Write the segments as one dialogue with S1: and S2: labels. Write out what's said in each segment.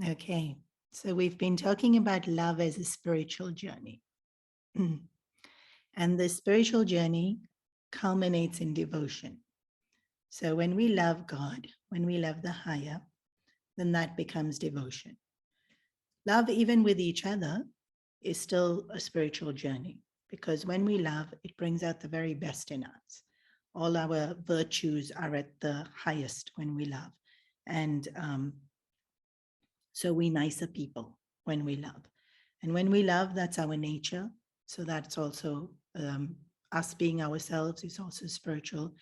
S1: Okay, so we've been talking about love as a spiritual journey. And the spiritual journey culminates in devotion. So when we love God, when we love the higher, then that becomes devotion. Love, even with each other, is still a spiritual journey because when we love, it brings out the very best in us. All our virtues are at the highest when we love. And so we nicer people when we love. And when we love, that's our nature. So that's also us being ourselves is also spiritual.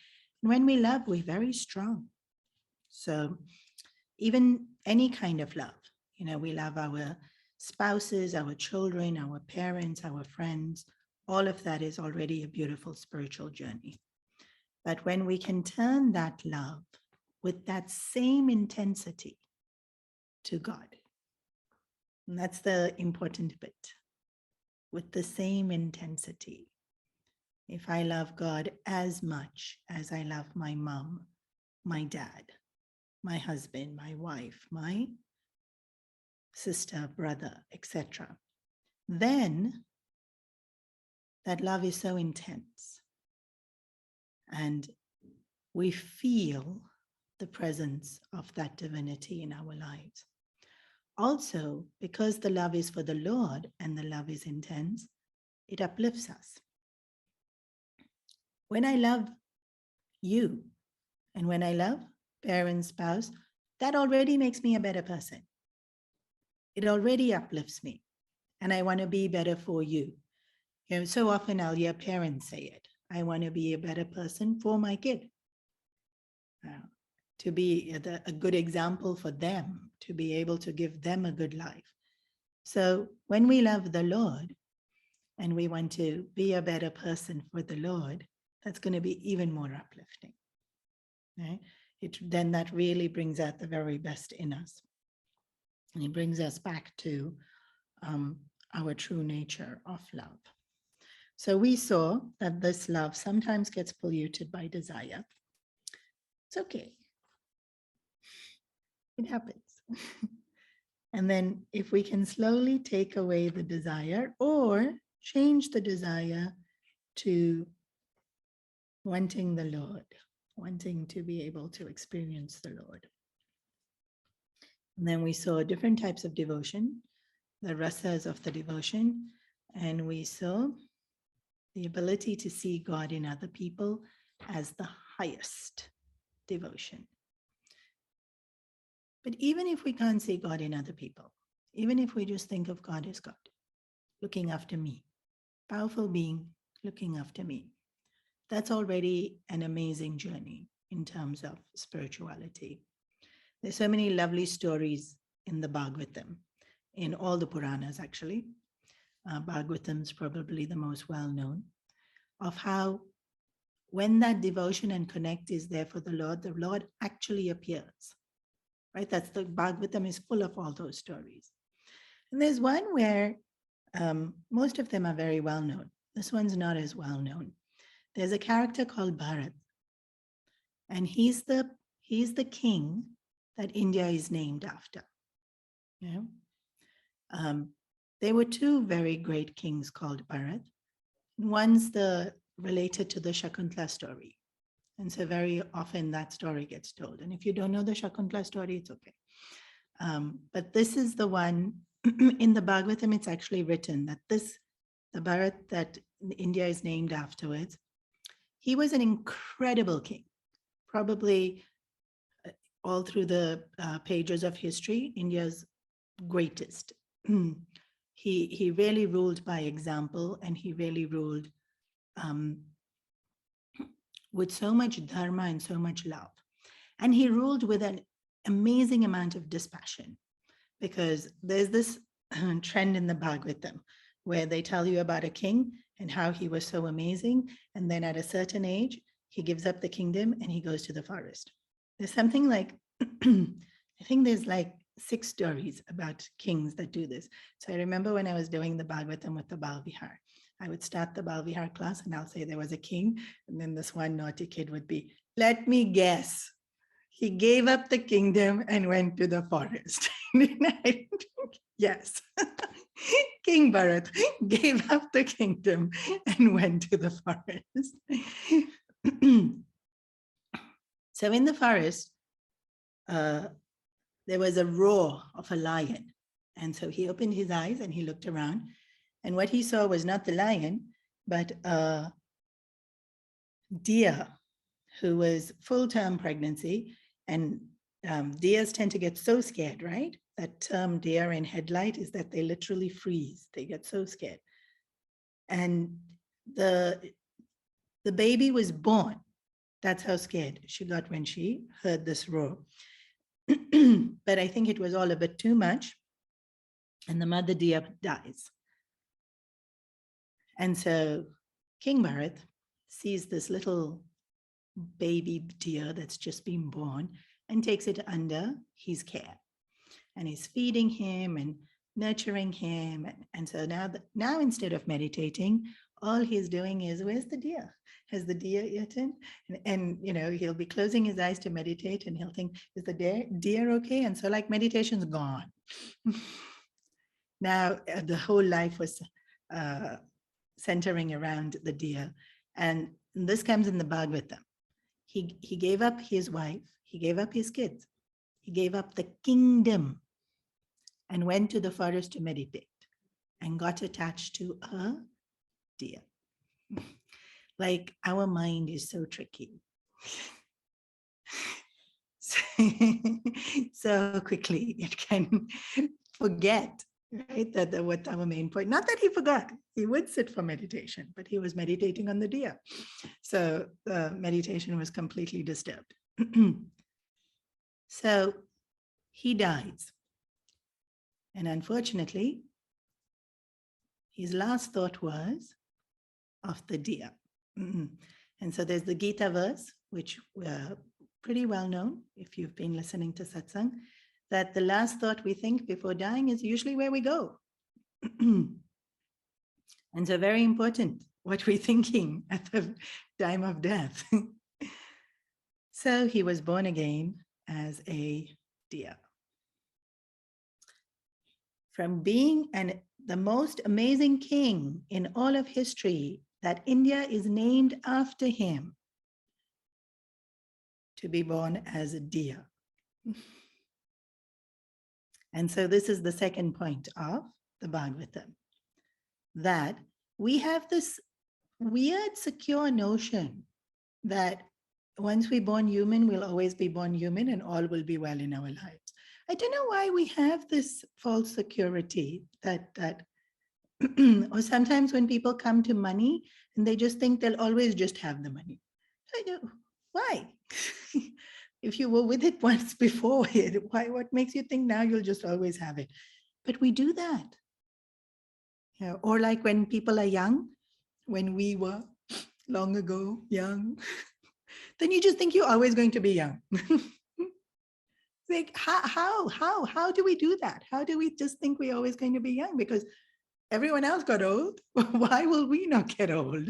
S1: And when we love, we're very strong. So even any kind of love, we love our spouses, our children, our parents, our friends. All of that is already a beautiful spiritual journey. But when we can turn that love with that same intensity to God, and that's the important bit, with the same intensity. If I love God as much as I love my mom, my dad, my husband, my wife, my sister, brother, etc., then that love is so intense. And we feel the presence of that divinity in our lives. Also, because the love is for the Lord and the love is intense, it uplifts us. When I love you and when I love parent, spouse, that already makes me a better person. It already uplifts me and I want to be better for you. So often I'll hear parents say it. I want to be a better person for my kid. To be a good example for them, to be able to give them a good life. So when we love the Lord and we want to be a better person for the Lord, that's going to be even more uplifting. Right? Then that really brings out the very best in us. And it brings us back to our true nature of love. So we saw that this love sometimes gets polluted by desire. It's okay. It happens. And then if we can slowly take away the desire or change the desire to wanting the Lord, wanting to be able to experience the Lord. And then we saw different types of devotion, the rasas of the devotion, and we saw the ability to see God in other people as the highest devotion. But even if we can't see God in other people, even if we just think of God as God, looking after me, powerful being looking after me, that's already an amazing journey in terms of spirituality. There's so many lovely stories in the Bhagavatam, in all the Puranas actually. Bhagavatam is probably the most well-known, of how when that devotion and connect is there for the Lord actually appears. Right? That's the Bhagavatam is full of all those stories. And there's one where most of them are very well known. This one's not as well known. There's a character called Bharat, and he's the king that India is named after. There were two very great kings called Bharat. One's related to the Shakuntala story. And so very often that story gets told. And if you don't know the Shakuntala story, it's okay. But this is the one in the Bhagavatam, it's actually written that the Bharat that India is named afterwards, he was an incredible king, probably all through the pages of history, India's greatest. He really ruled by example, and he really ruled with so much dharma and so much love. And he ruled with an amazing amount of dispassion, because there's this trend in the Bhagavatam where they tell you about a king and how he was so amazing. And then at a certain age, he gives up the kingdom and he goes to the forest. There's something like, I think there's like 6 stories about kings that do this. So I remember when I was doing the Bhagavatam with the Bal Vihar, I would start the Bal Vihar class and I'll say there was a king. And then this one naughty kid would be, let me guess. he gave up the kingdom and went to the forest. Yes. King Bharat gave up the kingdom and went to the forest. So in the forest, there was a roar of a lion. And so he opened his eyes and he looked around. And what he saw was not the lion, but a deer who was full-term pregnancy. And deers tend to get so scared, right? That term deer in headlight is that they literally freeze. They get so scared. And the baby was born. That's how scared she got when she heard this roar. But I think it was all a bit too much. And the mother deer dies. And so King Bharat sees this little baby deer that's just been born and takes it under his care. And he's feeding him and nurturing him. And so now instead of meditating, all he's doing is, where's the deer? Has the deer eaten? And he'll be closing his eyes to meditate and he'll think, is the deer okay? And so like meditation's gone. Now the whole life was centering around the deer. And this comes in the Bhagavatam. He gave up his wife, he gave up his kids, he gave up the kingdom and went to the forest to meditate and got attached to a deer. Like our mind is so tricky. So quickly it can forget, right? That what our main point, not that he forgot, he would sit for meditation, but he was meditating on the deer. So the meditation was completely disturbed. So he dies. And unfortunately, his last thought was of the deer. And so there's the Gita verse, which pretty well known if you've been listening to satsang, that the last thought we think before dying is usually where we go. And so very important what we're thinking at the time of death. So he was born again as a deer. From being the most amazing king in all of history, that India is named after him, to be born as a deer. And so this is the second point of the Bhagavatam, that we have this weird, secure notion that once we're born human, we'll always be born human and all will be well in our lives. I don't know why we have this false security that or sometimes when people come to money and they just think they'll always just have the money. I know, why? If you were with it once before, what makes you think now you'll just always have it? But we do that. Or like when people are young, when we were long ago young, then you just think you're always going to be young. Like, how do we do that? How do we just think we're always going to be young? Because everyone else got old. Why will we not get old?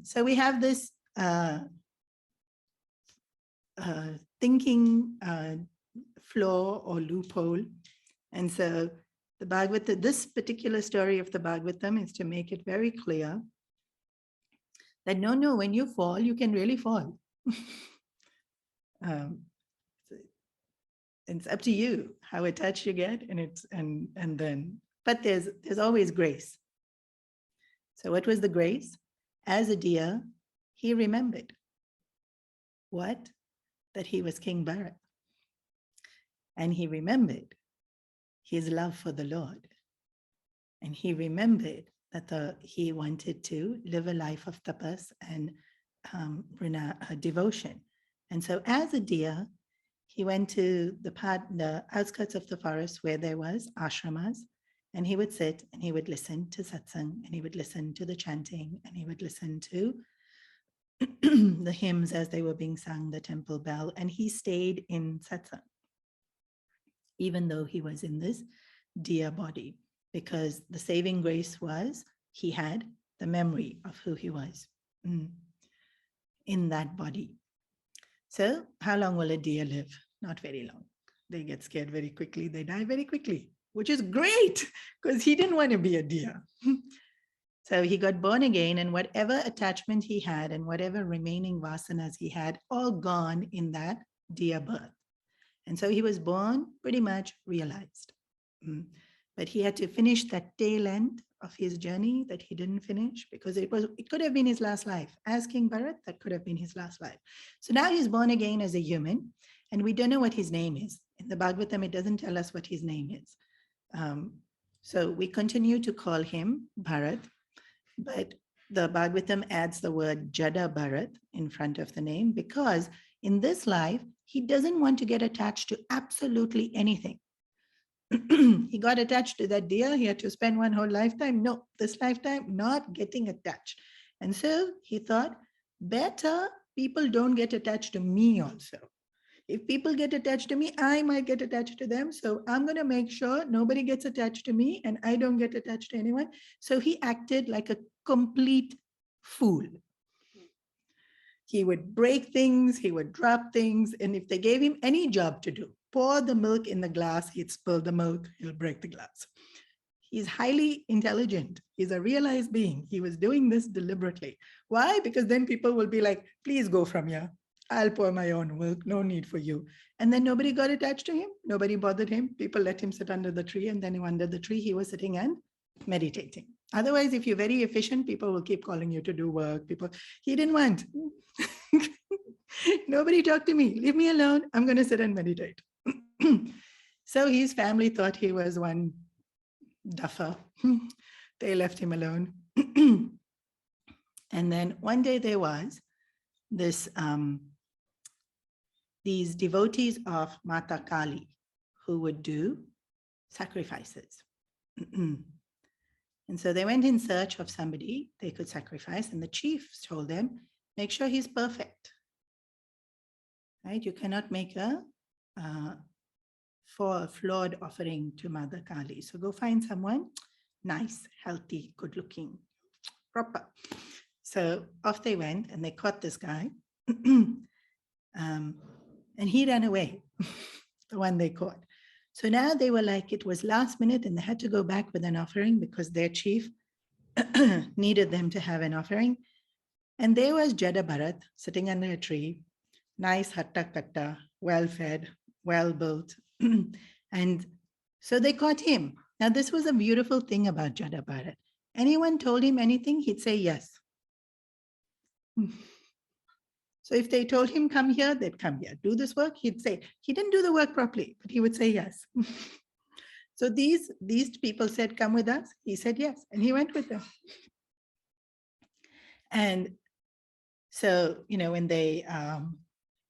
S1: So we have this thinking flaw or loophole. And so the Bhagavatam, this particular story of the Bhagavatam is to make it very clear that no, when you fall, you can really fall. It's up to you how attached you get, and then, but there's always grace. So what was the grace? As a deer, he remembered what? That he was King Bharat. And he remembered his love for the Lord. And he remembered that he wanted to live a life of tapas and devotion. And so as a deer, he went to the outskirts of the forest where there was ashramas, and he would sit and he would listen to satsang, and he would listen to the chanting, and he would listen to the hymns as they were being sung, the temple bell, and he stayed in satsang, even though he was in this deer body, because the saving grace was he had the memory of who he was in that body. So how long will a deer live? Not very long. They get scared very quickly. They die very quickly, which is great because he didn't want to be a deer. So he got born again, and whatever attachment he had and whatever remaining vasanas he had, all gone in that deer birth. And so he was born pretty much realized. But he had to finish that tail end of his journey that he didn't finish because it could have been his last life. As King Bharat, that could have been his last life. So now he's born again as a human, and we don't know what his name is. In the Bhagavatam, it doesn't tell us what his name is. So we continue to call him Bharat, but the Bhagavatam adds the word Jada Bharat in front of the name because in this life, he doesn't want to get attached to absolutely anything. He got attached to that deer. He had to spend one whole lifetime. No, this lifetime, not getting attached. And so he thought, better people don't get attached to me also. If people get attached to me, I might get attached to them. So I'm going to make sure nobody gets attached to me and I don't get attached to anyone. So he acted like a complete fool. He would break things, he would drop things. And if they gave him any job to do, pour the milk in the glass, he'd spill the milk, he'll break the glass. He's highly intelligent. He's a realized being. He was doing this deliberately. Why? Because then people will be like, please go from here. I'll pour my own milk. No need for you. And then nobody got attached to him. Nobody bothered him. People let him sit under the tree. And then under the tree, he was sitting and meditating. Otherwise, if you're very efficient, people will keep calling you to do work. He didn't want. Nobody talk to me. Leave me alone. I'm going to sit and meditate. So his family thought he was one duffer. They left him alone. And then one day there was this, these devotees of Mata Kali who would do sacrifices. And so they went in search of somebody they could sacrifice, and the chiefs told them, make sure he's perfect. Right? You cannot make a flawed offering to Mother Kali. So go find someone nice, healthy, good looking, proper. So off they went and they caught this guy. And he ran away, the one they caught. So now they were like, it was last minute and they had to go back with an offering because their chief needed them to have an offering. And there was Jada Bharat sitting under a tree, nice hatta katta, well-fed, well-built. And so they caught him. Now, this was a beautiful thing about Jada Bharat. Anyone told him anything, he'd say yes. So if they told him, come here, they'd come here. Do this work, he'd say. He didn't do the work properly, but he would say yes. So these people said, come with us. He said yes, and he went with them. And so, when they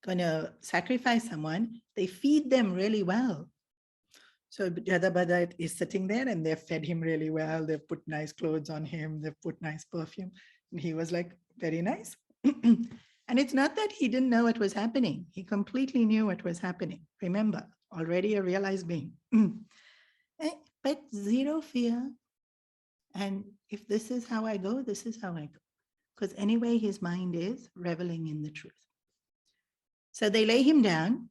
S1: going to sacrifice someone, they feed them really well. So Jada Bharat is sitting there and they've fed him really well. They've put nice clothes on him. They've put nice perfume. And he was like, very nice. And it's not that he didn't know what was happening. He completely knew what was happening. Remember, already a realized being. But zero fear. And if this is how I go, this is how I go. Because anyway, his mind is reveling in the truth. So they lay him down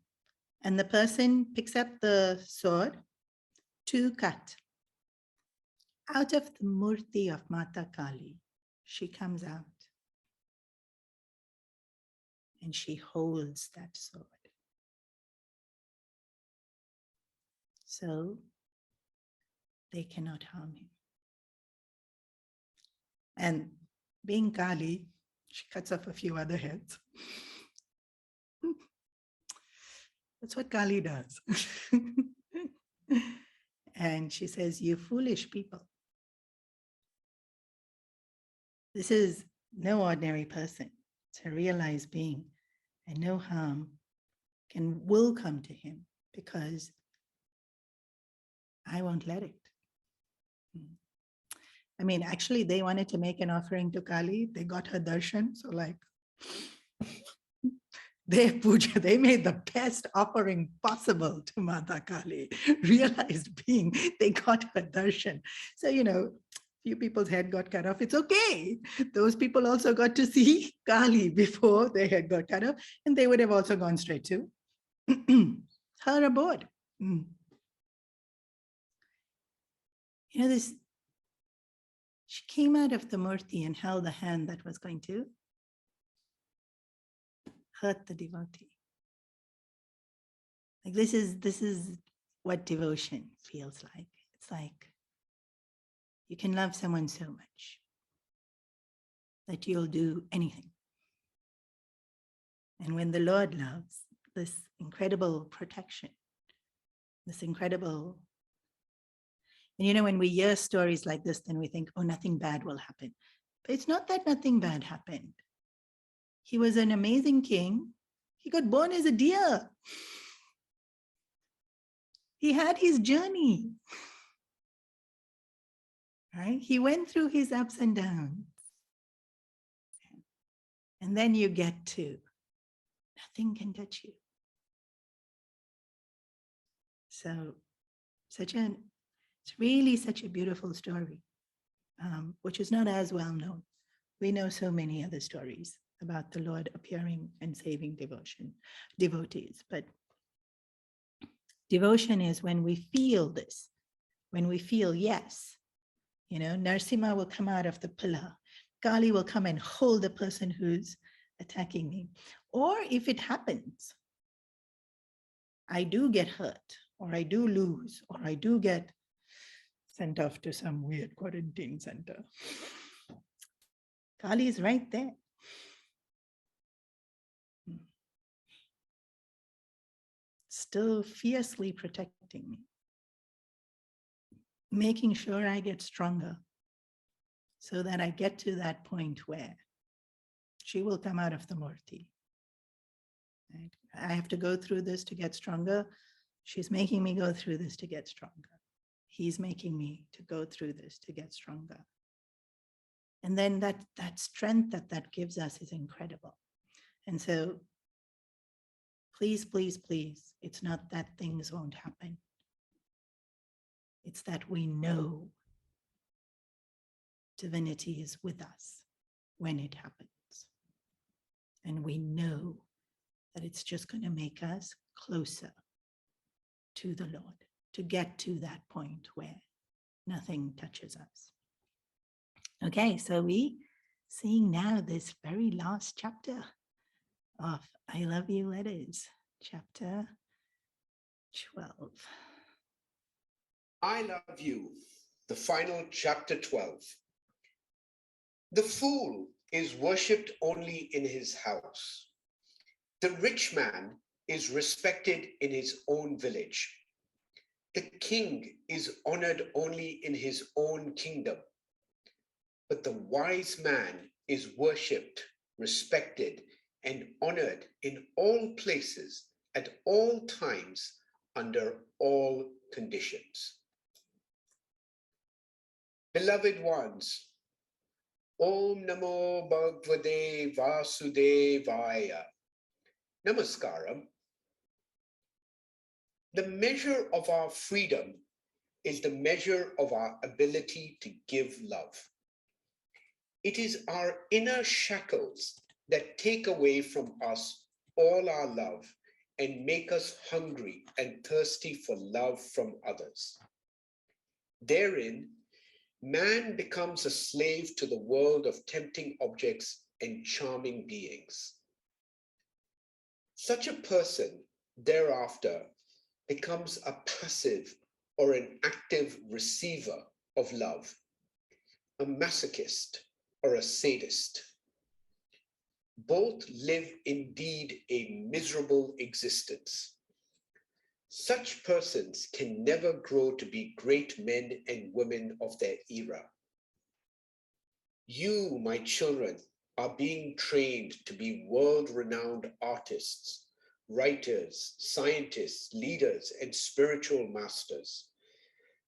S1: and the person picks up the sword to cut. Out of the murti of Mata Kali, she comes out and she holds that sword. So they cannot harm him. And being Kali, she cuts off a few other heads. That's what Kali does. And she says, you foolish people. This is no ordinary person. It's a realized being. And no harm will come to him because I won't let it. I mean, actually, they wanted to make an offering to Kali. They got her darshan. So like, they made the best offering possible to Mata Kali. Realized being, they got her darshan. So, few people's head got cut off. It's okay. Those people also got to see Kali before their head got cut off, and they would have also gone straight to her abode. You know, this, she came out of the murti and held the hand that was going to hurt the devotee. Like this is what devotion feels like. It's like you can love someone so much that you'll do anything. And when the Lord loves, this incredible protection, this incredible, and you know, when we hear stories like this, then we think, oh, nothing bad will happen. But it's not that nothing bad happened. He was an amazing king. He got born as a deer. He had his journey, right? He went through his ups and downs. And then you get to, nothing can touch you. So it's really such a beautiful story, which is not as well known. We know so many other stories about the Lord appearing and saving devotees, but devotion is when we feel this, when we feel, yes, you know, Narasimha will come out of the pillar, Kali will come and hold the person who's attacking me. Or if it happens, I do get hurt, or I do lose, or I do get sent off to some weird quarantine center. Kali is right there. Still fiercely protecting me, making sure I get stronger so that I get to that point where she will come out of the murti. Right? I have to go through this to get stronger. She's making me go through this to get stronger. He's making me to go through this to get stronger. And then that strength that gives us is incredible. And so please, please, please, it's not that things won't happen. It's that we know divinity is with us when it happens. And we know that it's just going to make us closer to the Lord, to get to that point where nothing touches us. Okay, so we seeing now this very last chapter of I Love You Letters, chapter 12.
S2: I Love You, the final chapter 12. The fool is worshipped only in his house. The rich man is respected in his own village. The king is honored only in his own kingdom. But the wise man is worshipped, respected, and honored in all places, at all times, under all conditions. Beloved ones, Om Namo Bhagavate Vasudevaya. Namaskaram. The measure of our freedom is the measure of our ability to give love. It is our inner shackles that take away from us all our love and make us hungry and thirsty for love from others. Therein, man becomes a slave to the world of tempting objects and charming beings. Such a person thereafter becomes a passive or an active receiver of love, a masochist or a sadist. Both live indeed a miserable existence. Such persons can never grow to be great men and women of their era. You, my children, are being trained to be world-renowned artists, writers, scientists, leaders, and spiritual masters.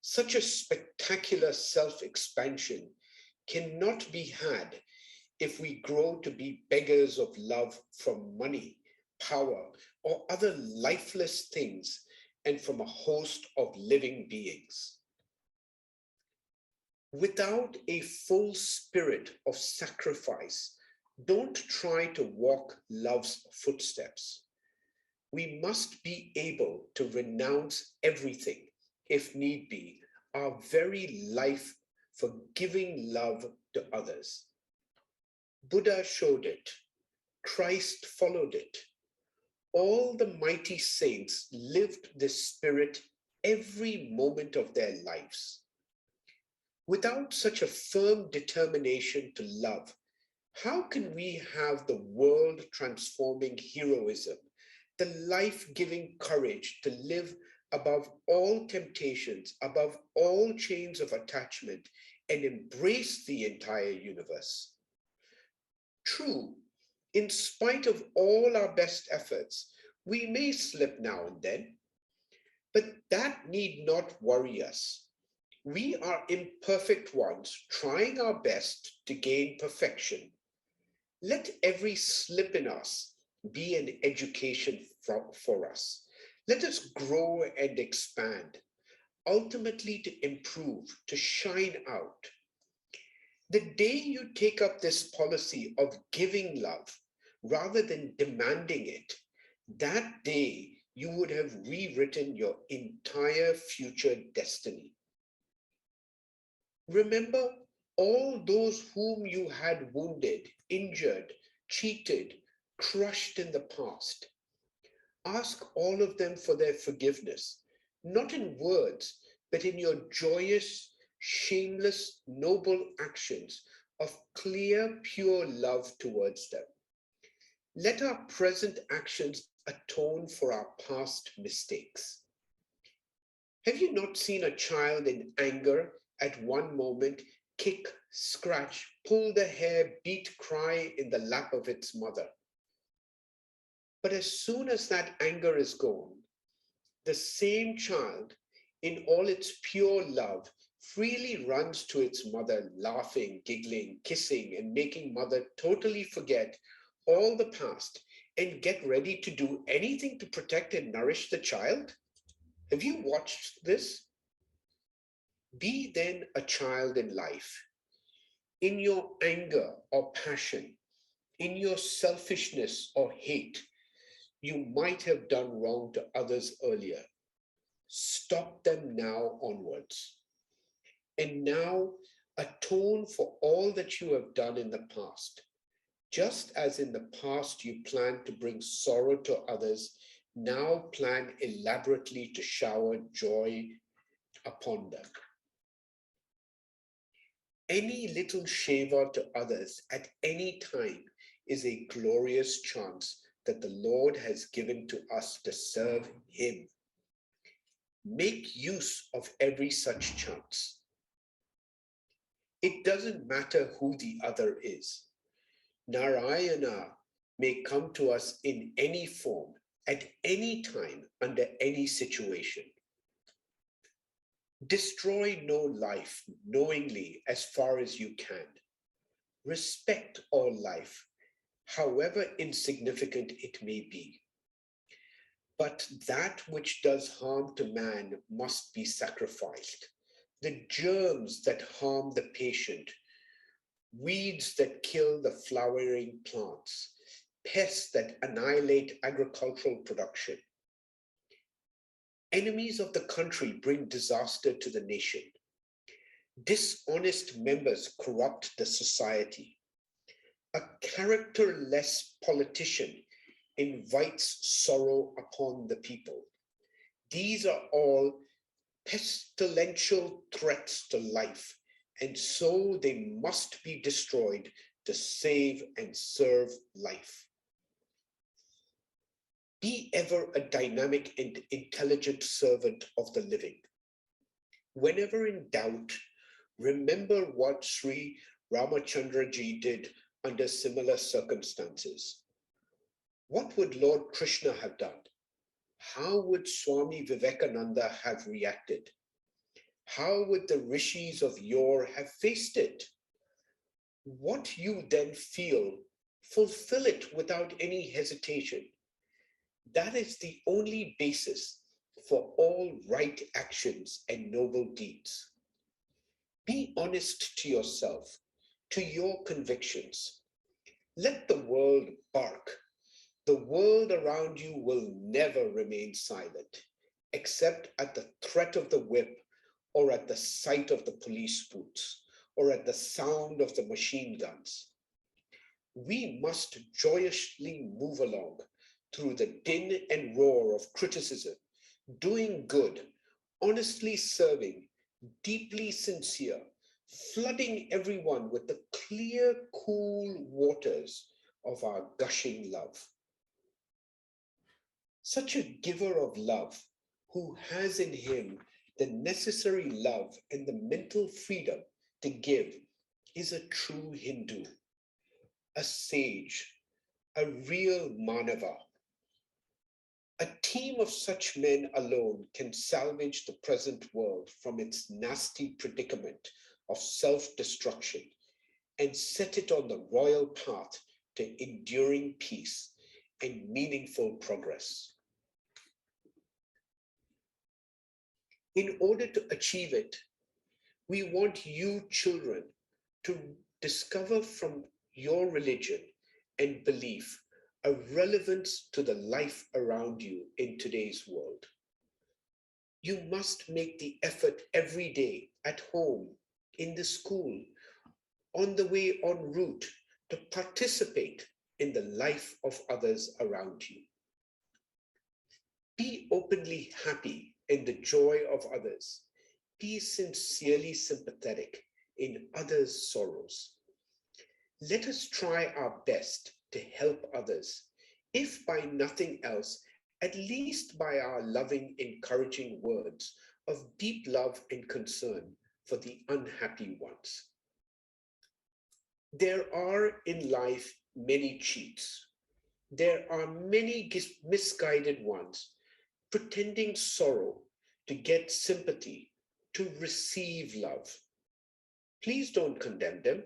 S2: Such a spectacular self-expansion cannot be had if we grow to be beggars of love from money, power, or other lifeless things, and from a host of living beings. Without a full spirit of sacrifice, don't try to walk love's footsteps. We must be able to renounce everything, if need be, our very life for giving love to others. Buddha showed it. Christ followed it. All the mighty saints lived this spirit every moment of their lives. Without such a firm determination to love, how can we have the world transforming heroism, the life giving courage to live above all temptations, above all chains of attachment, and embrace the entire universe? True, in spite of all our best efforts, we may slip now and then, but that need not worry us. We are imperfect ones trying our best to gain perfection. Let every slip in us be an education for us. Let us grow and expand, ultimately to improve, to shine out. The day you take up this policy of giving love rather than demanding it, that day you would have rewritten your entire future destiny. Remember all those whom you had wounded, injured, cheated, crushed in the past. Ask all of them for their forgiveness, not in words, but in your joyous, shameless, noble actions of clear, pure love towards them. Let our present actions atone for our past mistakes. Have you not seen a child in anger at one moment kick, scratch, pull the hair, beat, cry in the lap of its mother? But as soon as that anger is gone, the same child, in all its pure love, freely runs to its mother, laughing, giggling, kissing, and making mother totally forget all the past and get ready to do anything to protect and nourish the child? Have you watched this? Be then a child in life. In your anger or passion, in your selfishness or hate, you might have done wrong to others earlier. Stop them now onwards. And now atone for all that you have done in the past. Just as in the past you planned to bring sorrow to others, now plan elaborately to shower joy upon them. Any little seva to others at any time is a glorious chance that the Lord has given to us to serve Him. Make use of every such chance. It doesn't matter who the other is. Narayana may come to us in any form, at any time, under any situation. Destroy no life knowingly as far as you can. Respect all life, however insignificant it may be. But that which does harm to man must be sacrificed. The germs that harm the patient, weeds that kill the flowering plants, pests that annihilate agricultural production. Enemies of the country bring disaster to the nation. Dishonest members corrupt the society. A characterless politician invites sorrow upon the people. These are all pestilential threats to life, and so they must be destroyed to save and serve life. Be ever a dynamic and intelligent servant of the living. Whenever in doubt, remember what Sri Ramachandra Ji did under similar circumstances. What would Lord Krishna have done? How would Swami Vivekananda have reacted? How would the rishis of yore have faced it? What you then feel, fulfill it without any hesitation. That is the only basis for all right actions and noble deeds. Be honest to yourself, to your convictions. Let the world bark. The world around you will never remain silent, except at the threat of the whip, or at the sight of the police boots, or at the sound of the machine guns. We must joyously move along through the din and roar of criticism, doing good, honestly serving, deeply sincere, flooding everyone with the clear, cool waters of our gushing love. Such a giver of love, who has in him the necessary love and the mental freedom to give, is a true Hindu, a sage, a real Manava. A team of such men alone can salvage the present world from its nasty predicament of self-destruction and set it on the royal path to enduring peace and meaningful progress. In order to achieve it, we want you children to discover from your religion and belief a relevance to the life around you in today's world. You must make the effort every day at home, in the school, on the way en route to participate in the life of others around you. Be openly happy in the joy of others. Be sincerely sympathetic in others' sorrows. Let us try our best to help others, if by nothing else, at least by our loving, encouraging words of deep love and concern for the unhappy ones. There are in life many cheats. There are many misguided ones pretending sorrow to get sympathy, to receive love. Please don't condemn them.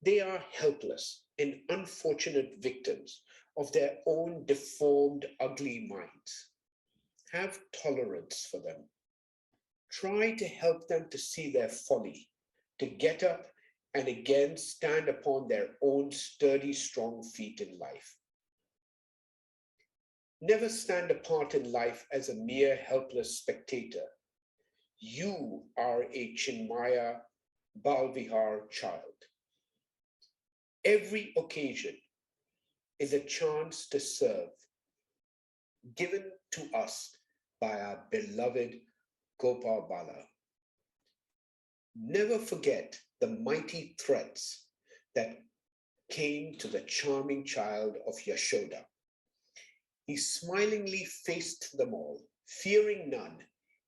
S2: They are helpless and unfortunate victims of their own deformed, ugly minds. Have tolerance for them. Try to help them to see their folly, to get up and again stand upon their own sturdy, strong feet in life. Never stand apart in life as a mere helpless spectator. You are a Chinmaya Balvihar child. Every occasion is a chance to serve, given to us by our beloved Gopal Bala. Never forget the mighty threats that came to the charming child of Yashoda. He smilingly faced them all, fearing none,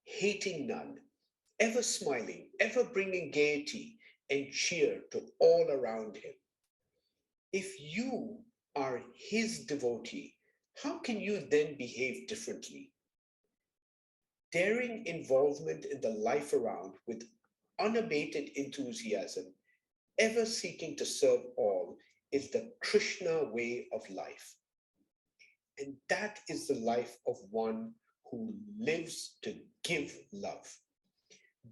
S2: hating none, ever smiling, ever bringing gaiety and cheer to all around him. If you are his devotee, how can you then behave differently? Daring involvement in the life around with unabated enthusiasm, ever seeking to serve all, is the Krishna way of life. And that is the life of one who lives to give love.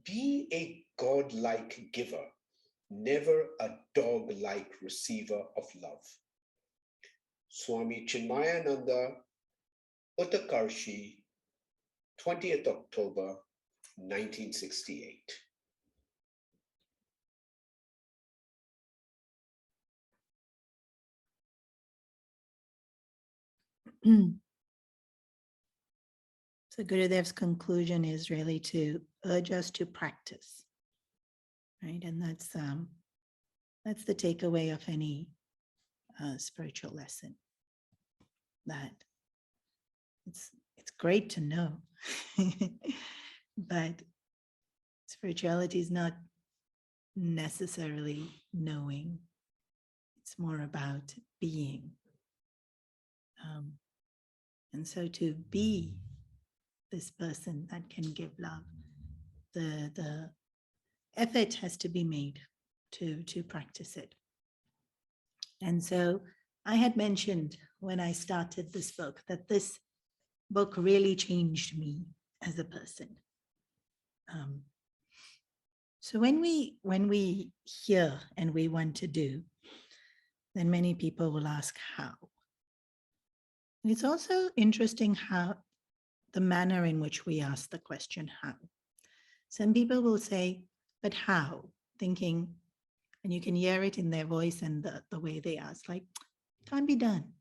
S2: Be a God-like giver, never a dog-like receiver of love. Swami Chinmayananda, Uttakarshi, 20th October, 1968.
S1: So Gurudev's conclusion is really to urge us to practice, right? And that's the takeaway of any spiritual lesson. That it's great to know, but spirituality is not necessarily knowing. It's more about being. And so to be this person that can give love, the effort has to be made to practice it. And so I had mentioned when I started this book that this book really changed me as a person. So when we hear and we want to do, then many people will ask how. And it's also interesting how the manner in which we ask the question how. Some people will say, but how? Thinking, and you can hear it in their voice and the way they ask, like, can't be done.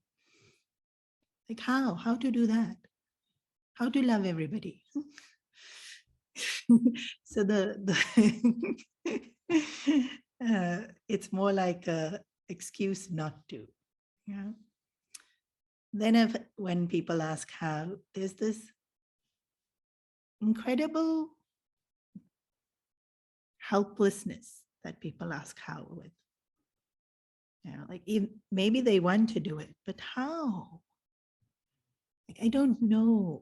S1: Like how? How to do that? How to love everybody? So it's more like a excuse not to. Yeah. Then when people ask how, there's this incredible helplessness that people ask how with. Yeah, like maybe they want to do it, but how? Like, I don't know.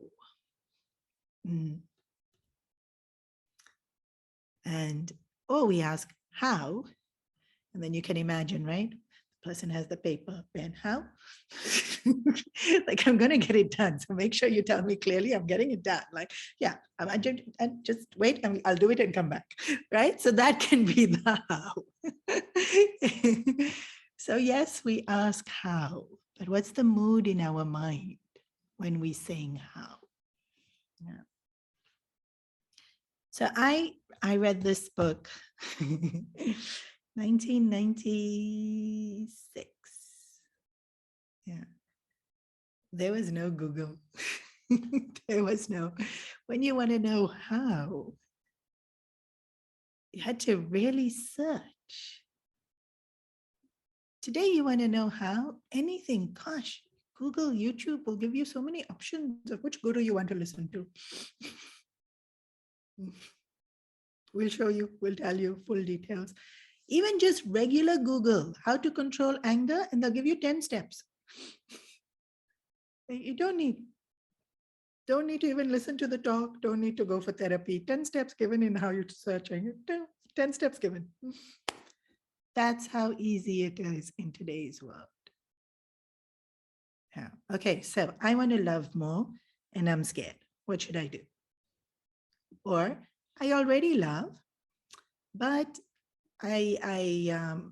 S1: And we ask how, and then you can imagine, right? The person has the paper, pen, how? Like, I'm going to get it done. So make sure you tell me clearly I'm getting it done. Like, yeah, just wait, I'll do it and come back, right? So that can be the how. So yes, we ask how, but what's the mood in our mind when we sing how? Yeah. So I read this book, 1996. Yeah. There was no Google. There was no, when you want to know how, you had to really search. Today, you want to know how, anything, gosh, Google, YouTube will give you so many options of which guru you want to listen to. We'll show you, we'll tell you full details. Even just regular Google, how to control anger, and they'll give you 10 steps. You don't need to even listen to the talk, don't need to go for therapy. 10 steps given in how you're searching, 10 steps given. That's how easy it is in today's world. Yeah. Okay, so I want to love more and I'm scared. What should I do? Or I already love, but I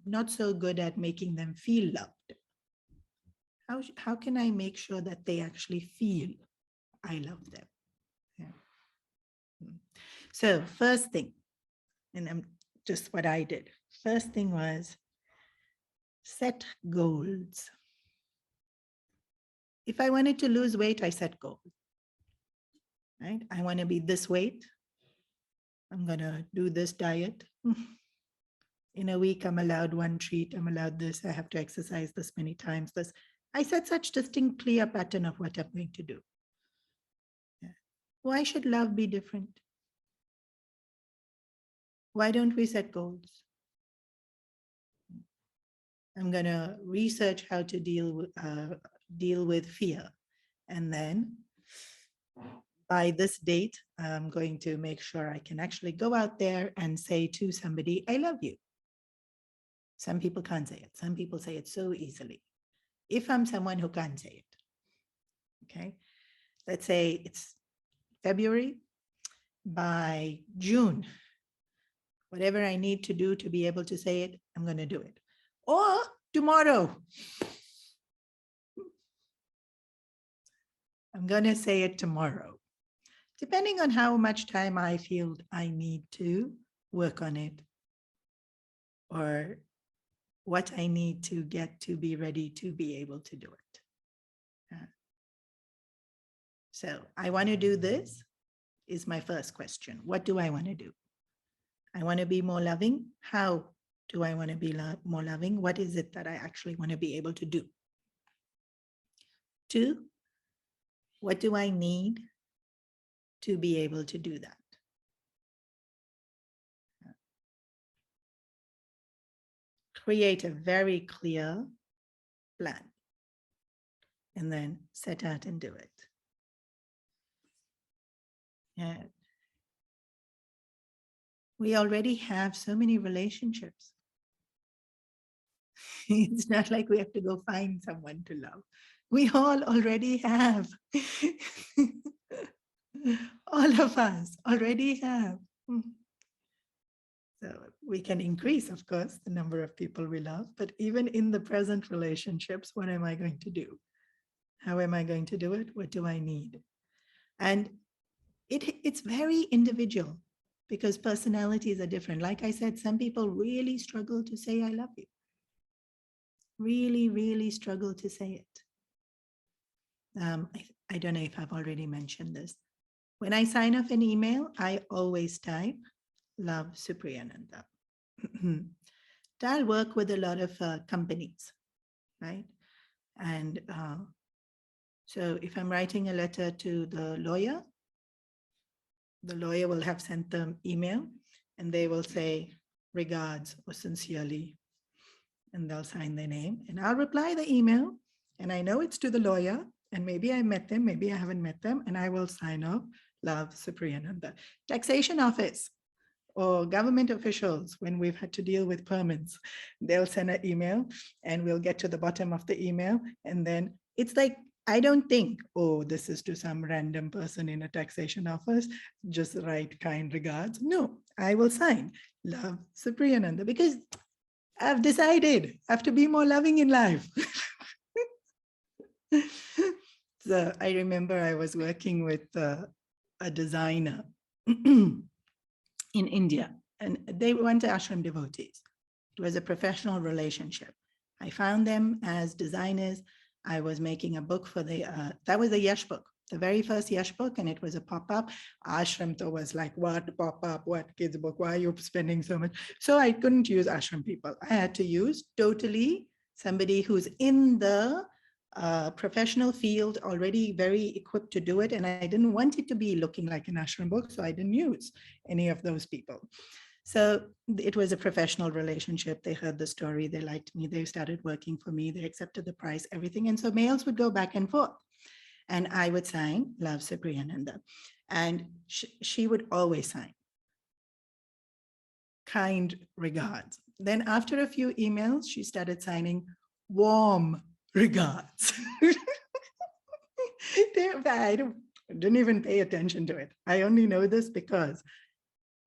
S1: not so good at making them feel loved. How can I make sure that they actually feel I love them? Yeah. So first thing, and I'm just what I did. First thing was set goals. If I wanted to lose weight, I set goals. Right? I want to be this weight. I'm going to do this diet. In a week, I'm allowed one treat. I'm allowed this. I have to exercise this many times. This. I set such distinct, clear pattern of what I'm going to do. Yeah. Why should love be different? Why don't we set goals? I'm going to research how to deal with fear. And then by this date, I'm going to make sure I can actually go out there and say to somebody, I love you. Some people can't say it. Some people say it so easily. If I'm someone who can't say it, okay, let's say it's February, by June, whatever I need to do to be able to say it, I'm going to do it. Or tomorrow, I'm going to say it tomorrow, depending on how much time I feel I need to work on it, or what I need to get to be ready to be able to do it. So I want to do this is my first question. What do I want to do? I want to be more loving. How do I want to be more loving? What is it that I actually want to be able to do? 2, what do I need to be able to do that? Create a very clear plan and then set out and do it. And we already have so many relationships. It's not like we have to go find someone to love. We all already have. All of us already have. So we can increase, of course, the number of people we love, but even in the present relationships, what am I going to do? How am I going to do it? What do I need? And it's very individual because personalities are different. Like I said, some people really struggle to say, I love you. Really, really struggle to say it. I don't know if I've already mentioned this. When I sign off an email, I always type, love Supriyananda. I'll work with a lot of companies, right? And so if I'm writing a letter to the lawyer will have sent them email and they will say regards or sincerely, and they'll sign their name and I'll reply the email and I know it's to the lawyer and maybe I met them, maybe I haven't met them, and I will sign off, love Supriyananda. Taxation office or government officials, when we've had to deal with permits, they'll send an email and we'll get to the bottom of the email. And then it's like, I don't think, oh, this is to some random person in a taxation office, just write kind regards. No, I will sign love Supriyananda because I've decided I have to be more loving in life. So I remember I was working with a designer in India, and they went to ashram devotees. It was a professional relationship. I found them as designers. I was making a book for that was a Yash book, the very first Yash book, and it was a pop-up. Ashram was like, what pop-up, what kids book, why are you spending so much? So I couldn't use ashram people. I had to use totally somebody who's in the professional field, already very equipped to do it. And I didn't want it to be looking like an ashram book, so I didn't use any of those people. So it was a professional relationship. They heard the story, they liked me, they started working for me, they accepted the price, everything. And so mails would go back and forth. And I would sign, love Supriyananda. And she would always sign, kind regards. Then after a few emails, she started signing, warm regards. I didn't even pay attention to it. I only know this because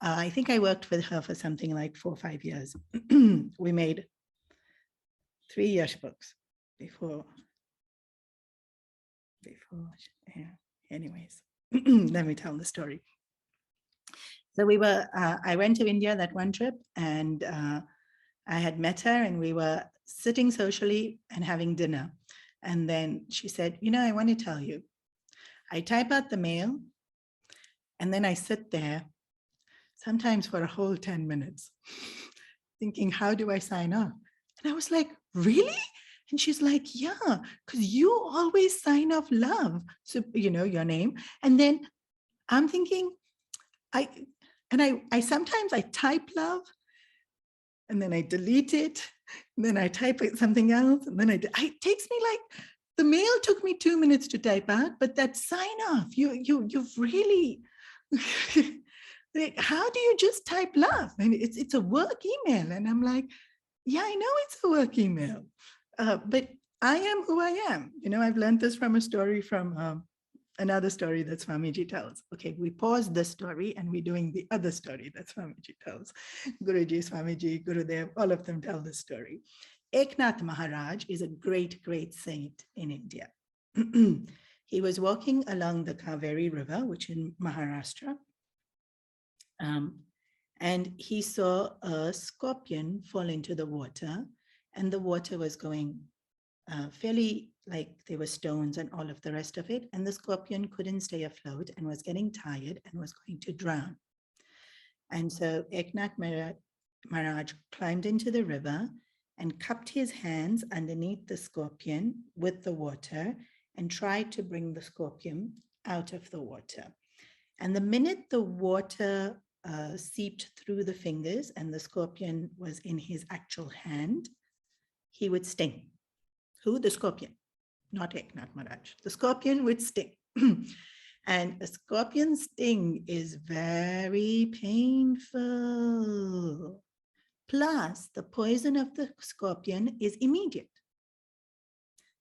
S1: I think I worked with her for something like 4 or 5 years. We made 3 Yash books before yeah. Anyways, let me tell the story. So I went to India that one trip, and I had met her and we were sitting socially and having dinner. And then she said, I want to tell you, I type out the mail and then I sit there sometimes for a whole 10 minutes thinking, how do I sign off? And I was like, really? And she's like, yeah, because you always sign off love. So, your name. And then I'm thinking, I sometimes I type love and then I delete it. And then I type something else. And then it takes me like, the mail took me 2 minutes to type out, but that sign off, you've really, how do you just type love? And it's a work email. And I'm like, yeah, I know it's a work email, but I am who I am. I've learned this from a story from another story that Swamiji tells. Okay, we pause the story and we're doing the other story that Swamiji tells. Guruji, Swamiji, Gurudev, all of them tell this story. Eknath Maharaj is a great, great saint in India. He was walking along the Kaveri River, which in Maharashtra, and he saw a scorpion fall into the water, and the water was going fairly, like there were stones and all of the rest of it, and the scorpion couldn't stay afloat and was getting tired and was going to drown. And so Eknath Maharaj climbed into the river and cupped his hands underneath the scorpion with the water and tried to bring the scorpion out of the water. And the minute the water seeped through the fingers and the scorpion was in his actual hand, he would sting. Who? The scorpion, not Eknath Maharaj. The scorpion would sting. And a scorpion sting is very painful. Plus, the poison of the scorpion is immediate.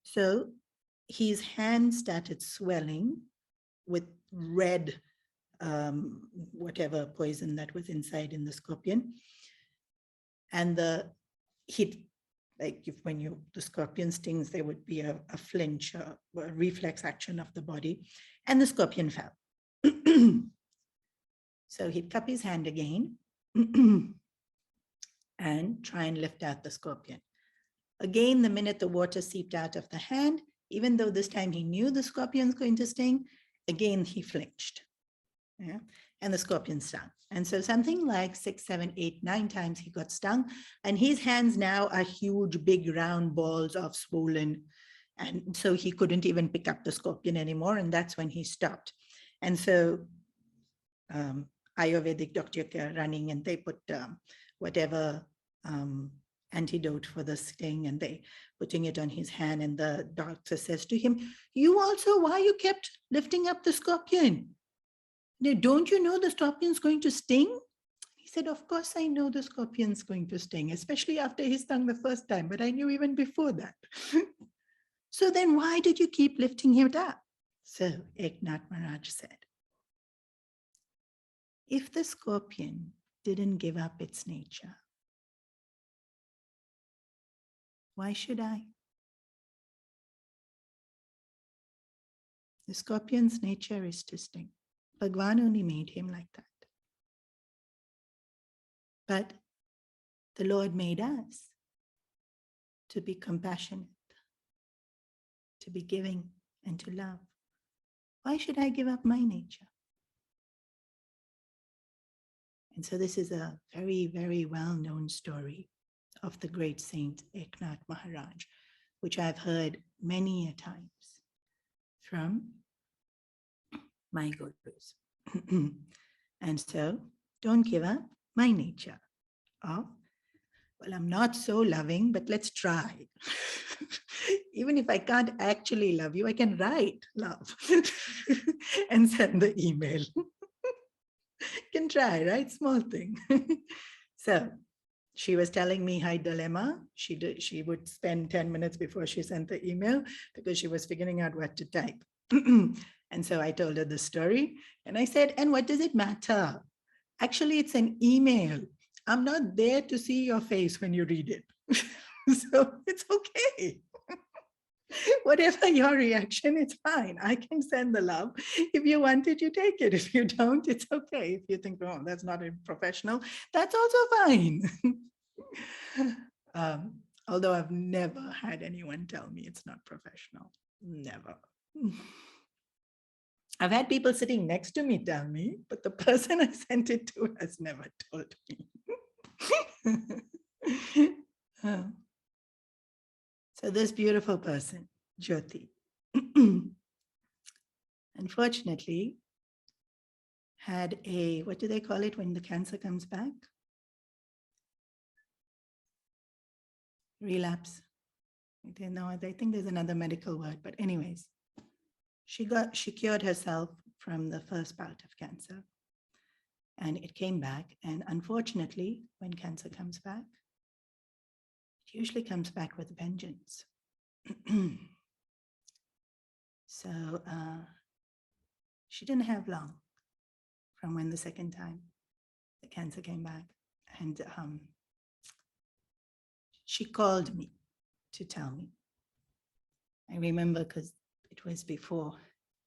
S1: So his hand started swelling with red, whatever poison that was inside in the scorpion. And like when the scorpion stings, there would be a flinch, a reflex action of the body, and the scorpion fell. So he'd cup his hand again and try and lift out the scorpion. Again, the minute the water seeped out of the hand, even though this time he knew the scorpion's going to sting, again he flinched. Yeah? And the scorpion stung. And so something like 6, 7, 8, 9 times he got stung. And his hands now are huge, big, round balls of swollen. And so he couldn't even pick up the scorpion anymore. And that's when he stopped. And so Ayurvedic doctor are running, and they put whatever antidote for the sting, and they putting it on his hand. And the doctor says to him, "You also, why you kept lifting up the scorpion? Don't you know the scorpion's going to sting?" He said, "Of course I know the scorpion's going to sting, especially after he stung the first time, but I knew even before that." "So then why did you keep lifting him up?" So Eknath Maharaj said, if the scorpion didn't give up its nature, why should I? The scorpion's nature is to sting. Bhagwan only made him like that. But the Lord made us to be compassionate, to be giving, and to love. Why should I give up my nature? And so this is a very, very well-known story of the great saint Eknath Maharaj, which I've heard many a times from my gurus. And so don't give up my nature. Oh, well, I'm not so loving, but let's try. Even if I can't actually love you, I can write love and send the email. Can try, right? Small thing. So she was telling me her dilemma. She would spend 10 minutes before she sent the email because she was figuring out what to type. And so I told her the story and I said, and what does it matter? Actually, it's an email. I'm not there to see your face when you read it. So it's okay. Whatever your reaction, it's fine. I can send the love. If you want it, you take it. If you don't, it's okay. If you think, oh, that's not professional, that's also fine. Although I've never had anyone tell me it's not professional. Never. I've had people sitting next to me tell me, but the person I sent it to has never told me. So this beautiful person, Jyoti, unfortunately, had a, what do they call it when the cancer comes back? Relapse. I don't know, I think there's another medical word, but anyways, she cured herself from the first bout of cancer and it came back. And unfortunately, when cancer comes back, it usually comes back with vengeance. So she didn't have long from when the second time the cancer came back. And she called me to tell me. I remember because it was before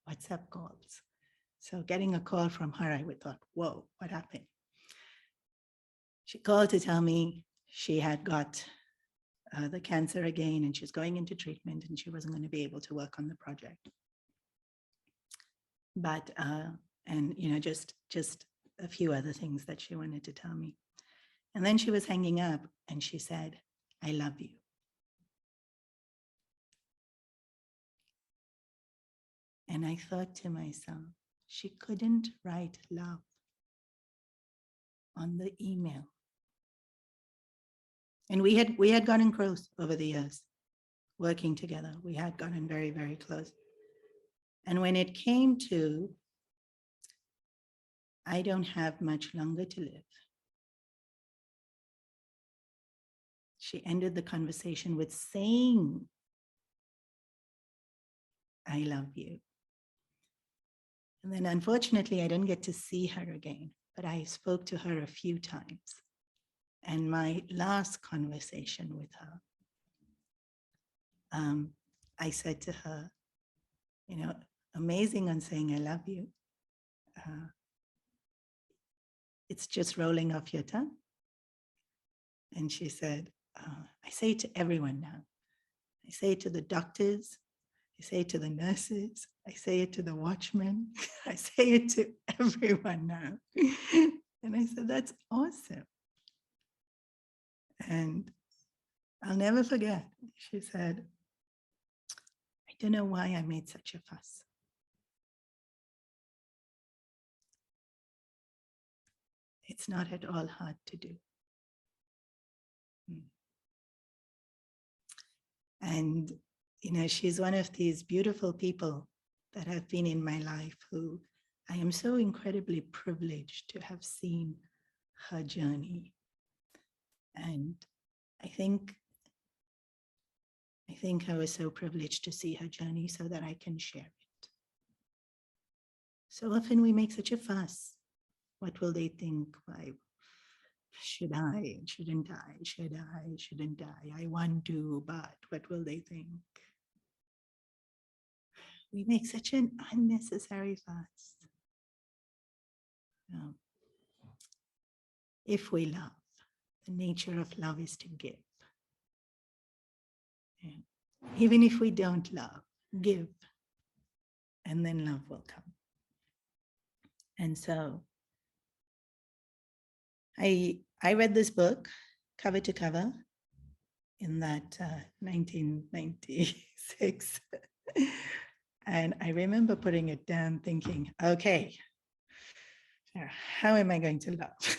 S1: WhatsApp calls. So getting a call from her, I would thought, whoa, what happened? She called to tell me she had got the cancer again and she's going into treatment and she wasn't going to be able to work on the project. But, and you know, just a few other things that she wanted to tell me. And then she was hanging up and she said, I love you. And I thought to myself, she couldn't write love on the email. And we had gotten close over the years, working together. We had gotten very, very close. And when it came to, I don't have much longer to live, she ended the conversation with saying, I love you. And then unfortunately, I didn't get to see her again, but I spoke to her a few times. And my last conversation with her, I said to her, you know, amazing on saying I love you. It's just rolling off your tongue. And she said, I say it to everyone now. I say it to the doctors. I say it to the nurses. I say it to the watchmen. I say it to everyone now. And I said, that's awesome. And I'll never forget. She said, I don't know why I made such a fuss. It's not at all hard to do. And, you know, she's one of these beautiful people that have been in my life who I am so incredibly privileged to have seen her journey. And I think I was so privileged to see her journey so that I can share it. So often we make such a fuss. What will they think? Why should I? Shouldn't I? Should I? Shouldn't I? I want to, but what will they think? We make such an unnecessary fuss. If we love, the nature of love is to give. Even if we don't love, give, and then love will come. And so I read this book cover to cover in that 1996. And I remember putting it down thinking, okay, how am I going to love?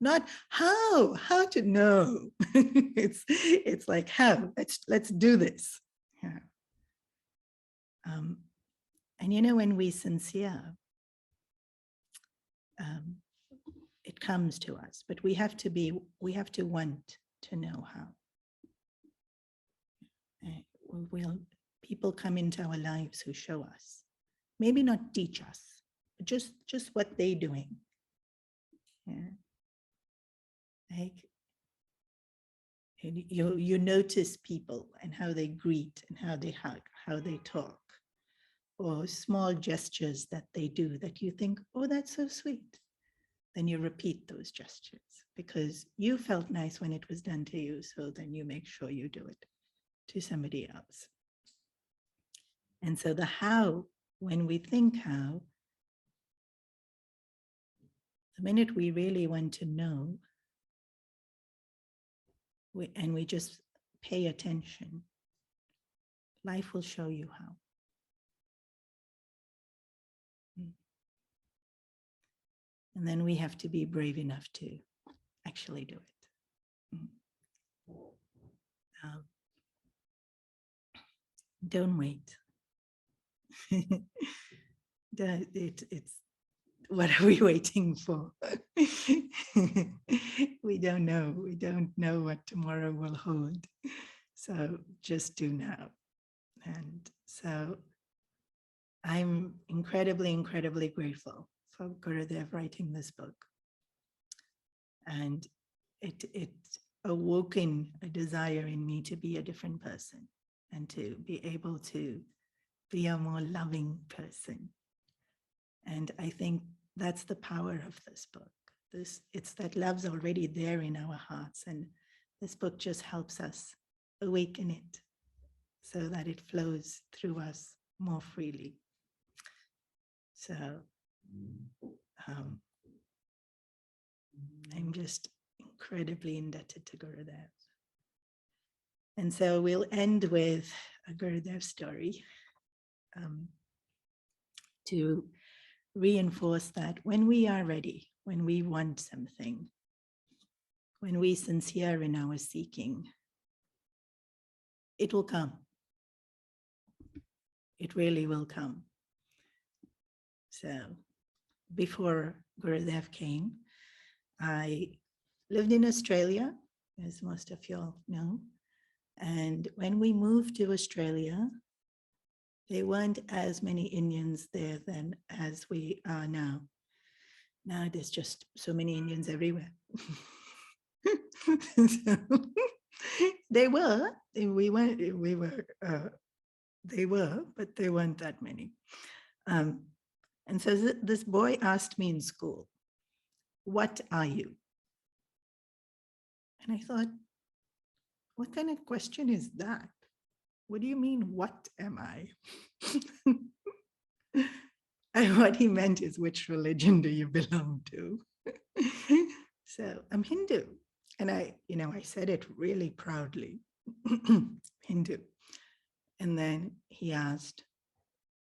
S1: Not how to know. It's like how, let's do this. Yeah. And you know, when we sincere, it comes to us, but we have to want to know how. People come into our lives who show us, maybe not teach us, but just what they're doing. Yeah. Like you notice people and how they greet and how they hug, how they talk, or small gestures that they do that you think, oh, that's so sweet. Then you repeat those gestures because you felt nice when it was done to you. So then you make sure you do it to somebody else. And so the how, when we think how, the minute we really want to know, and we just pay attention, life will show you how. And then we have to be brave enough to actually do it. Don't wait. It's what are we waiting for? We don't know. We don't know what tomorrow will hold. So just do now. And so I'm incredibly, incredibly grateful for Gurudev writing this book. And it awoken a desire in me to be a different person and to be able to be a more loving person. And I think that's the power of this book. It's that love's already there in our hearts, and this book just helps us awaken it so that it flows through us more freely. So I'm just incredibly indebted to Gurudev. And so we'll end with a Gurudev story to reinforce that when we are ready, when we want something, when we sincere in our seeking, it will come. It really will come. So before Gurudev came, I lived in Australia, as most of you all know. And when we moved to Australia, there weren't as many Indians there then as we are now. Now there's just so many Indians everywhere. So, they were, they were, but they weren't that many. And so this boy asked me in school, "What are you?" And I thought, what kind of question is that? What do you mean, what am I? And what he meant is, which religion do you belong to? So I'm Hindu. And I said it really proudly, Hindu. And then he asked,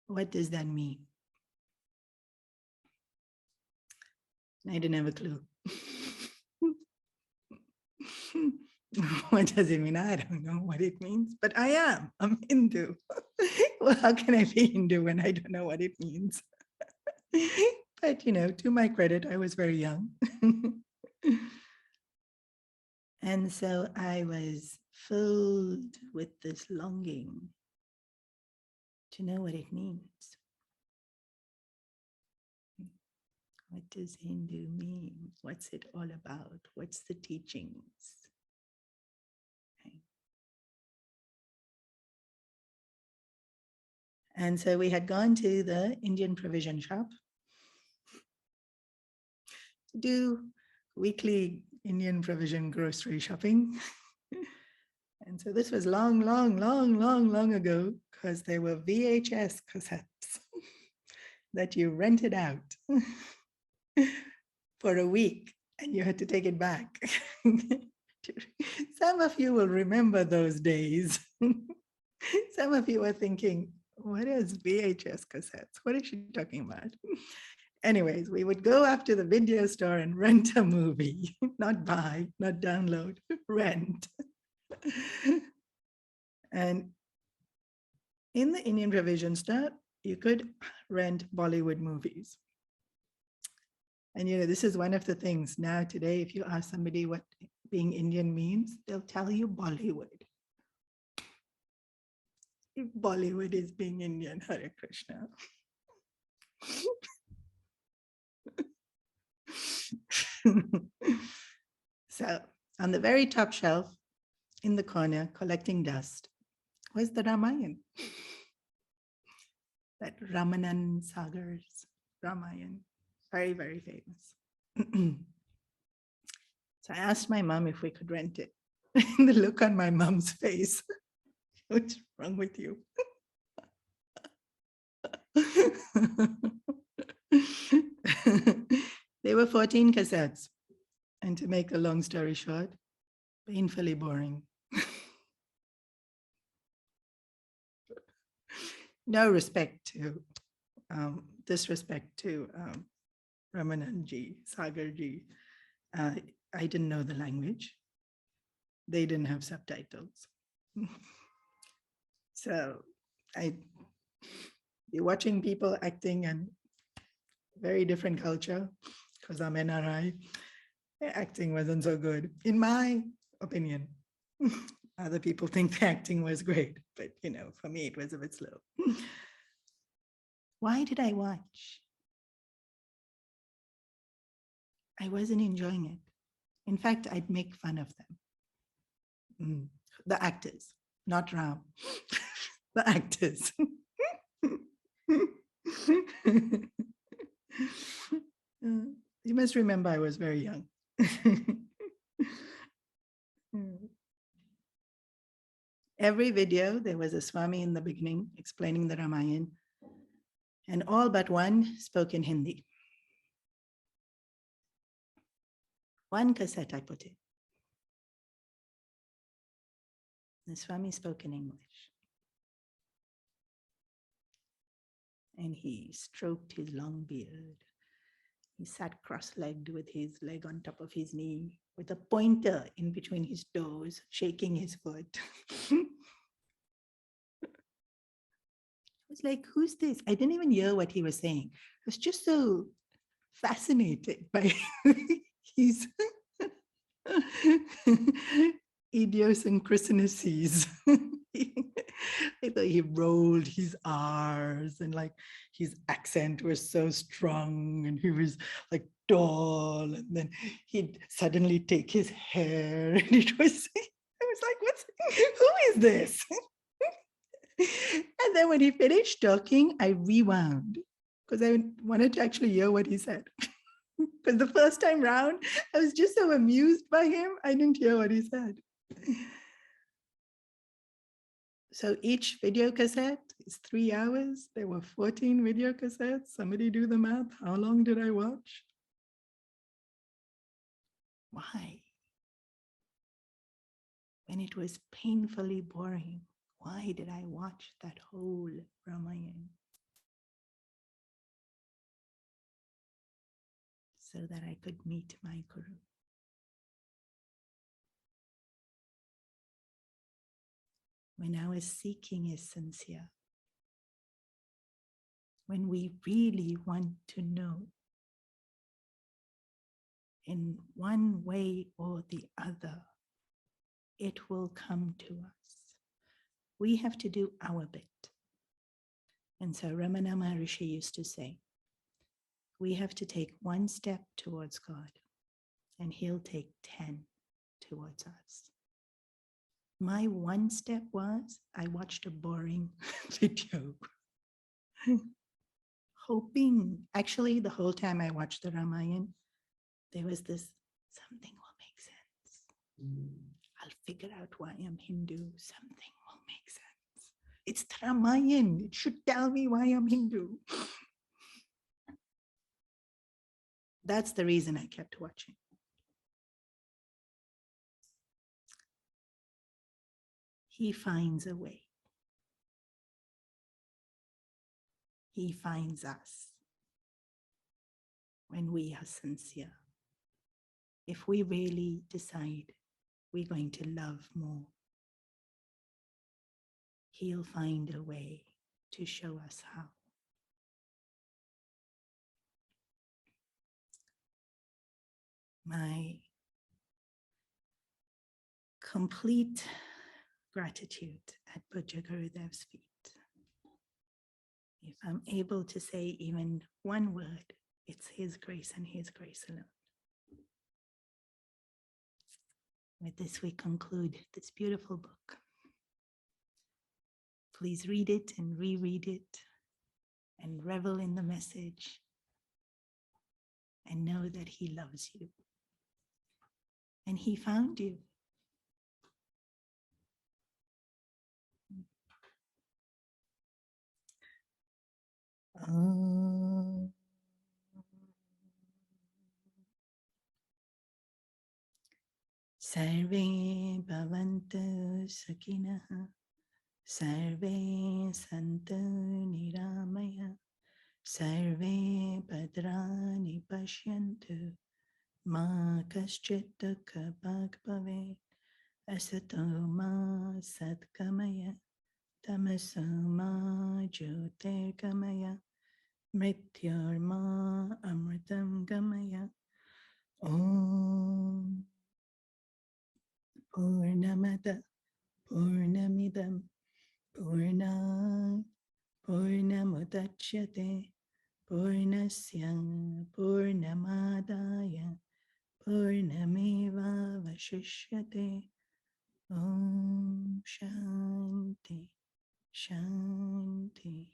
S1: what does that mean? And I didn't have a clue. What does it mean? I don't know what it means, but I'm Hindu. Well, how can I be Hindu when I don't know what it means? But, to my credit, I was very young. And so I was filled with this longing to know what it means. What does Hindu mean? What's it all about? What's the teachings? Okay. And so we had gone to the Indian provision shop to do weekly Indian provision grocery shopping. And so this was long ago, because there were VHS cassettes that you rented out for a week and you had to take it back. Some of you will remember those days. Some of you are thinking, what is VHS cassettes? What is she talking about? Anyways, we would go up to the video store and rent a movie, not buy, not download, rent. And in the Indian provision store, you could rent Bollywood movies. And this is one of the things now today, if you ask somebody what being Indian means, they'll tell you Bollywood. If Bollywood is being Indian, Hare Krishna. So on the very top shelf in the corner, collecting dust, was the Ramayana. That Ramanan Sagar's Ramayana, very, very famous. So I asked my mom if we could rent it. The look on my mom's face, what's wrong with you? There were 14 cassettes. And to make a long story short, painfully boring. No respect to, disrespect to Ramananji, Sagarji. I didn't know the language. They didn't have subtitles. So you're watching people acting in very different culture, because I'm NRI. Acting wasn't so good, in my opinion. Other people think the acting was great, but for me, it was a bit slow. Why did I watch? I wasn't enjoying it. In fact, I'd make fun of them. The actors, not Ram. The actors. You must remember I was very young. Every video, there was a Swami in the beginning explaining the Ramayana, and all but one spoke in Hindi. One cassette I put in. The Swami spoke in English. And he stroked his long beard. He sat cross-legged with his leg on top of his knee, with a pointer in between his toes, shaking his foot. I was like, who's this? I didn't even hear what he was saying. I was just so fascinated by his idiosyncrasies. I thought he rolled his R's, and like his accent was so strong, and he was like tall, and then he'd suddenly take his hair, and it was, I was like, who is this? And then when he finished talking, I rewound because I wanted to actually hear what he said. Because the first time round, I was just so amused by him, I didn't hear what he said. So each video cassette is 3 hours. There were 14 video cassettes. Somebody do the math. How long did I watch? Why? When it was painfully boring, why did I watch that whole Ramayana? So that I could meet my Guru. When our seeking is sincere, when we really want to know in one way or the other, it will come to us. We have to do our bit. And so Ramana Maharishi used to say, we have to take one step towards God, and he'll take 10 towards us. My one step was, I watched a boring video. Hoping, actually the whole time I watched the Ramayana, there was this, something will make sense. I'll figure out why I'm Hindu, something will make sense. It's the Ramayana, it should tell me why I'm Hindu. That's the reason I kept watching. He finds a way. He finds us when we are sincere. If we really decide we're going to love more, he'll find a way to show us how. My complete gratitude at Pujya Gurudev's feet. If I'm able to say even one word, it's his grace and his grace alone. With this, we conclude this beautiful book. Please read it and reread it and revel in the message and know that he loves you. And he found you. Sarve bhavantu sakinaha, sarve santu niramaya, sarve bhadrani pashyantu, ma kaschit dukha bhag bhavet, asato ma satkamaya, tamaso ma jyotirgamaya, mrityorma amritam gamaya. Om Purnamada Purnamidam Purnat Purnamudachyate Purnasya Purnamadaya Purnameva Vashishyate. Om Shanti Shanti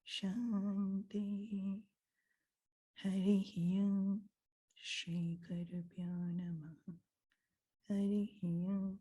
S1: Shanti. Harihi Om. Shri Gurubhyo Namaha. Harihi Om.